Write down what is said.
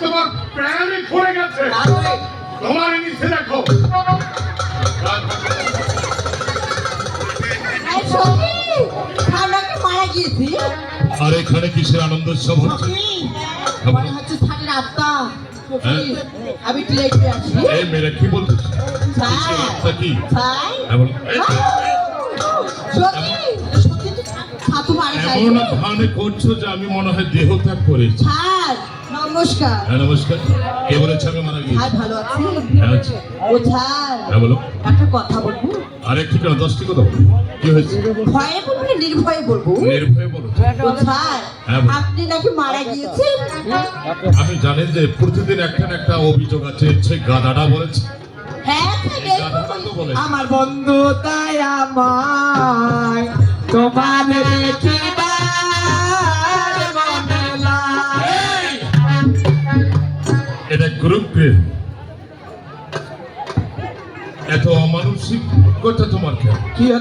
তোমার প্রাণে পড়ে গেছে, তোমার নিচে দেখো। মারা গিয়েছি। আর এখানে কিসের আনন্দ উৎসব হচ্ছে? মনে হচ্ছে ছাড়ের আত্মা। আমি টিলাইতে আছি। এই মেয়েরা কি বলছিস? কিসের আত্মা কি? এমন এমন ভানে করছো যে আমি মনে হয় দেহ ত্যাগ করেছি। নমস্কার। হ্যাঁ নমস্কার। কে বলেছে আমি মারা গিয়েছি? ভালো আছি। হ্যাঁ আছি। ও ছাড়, হ্যাঁ বলো। একটা কথা বলবো। আর একটু কেন, 10টি কথা বলো। কি হয়েছে? ভয়ে বলবো না নির্ভয়ে বলবো? নির্ভয়ে বলো। ও ছাড়, হ্যাঁ বলো। আপনি নাকি মারা গিয়েছেন। আমি জানি যে প্রতিদিন একটা না একটা অভিযোগ আছে, সে গাধাটা বলেছে। হ্যাঁ এই গাধাটা তো বলেছে। আমার বন্ধু তাই আমায় তোমার দেখিবার মনে লাগে। এটা গ্রুপ প্রেম। এত অমানসিক কথা তোমার কেন? কি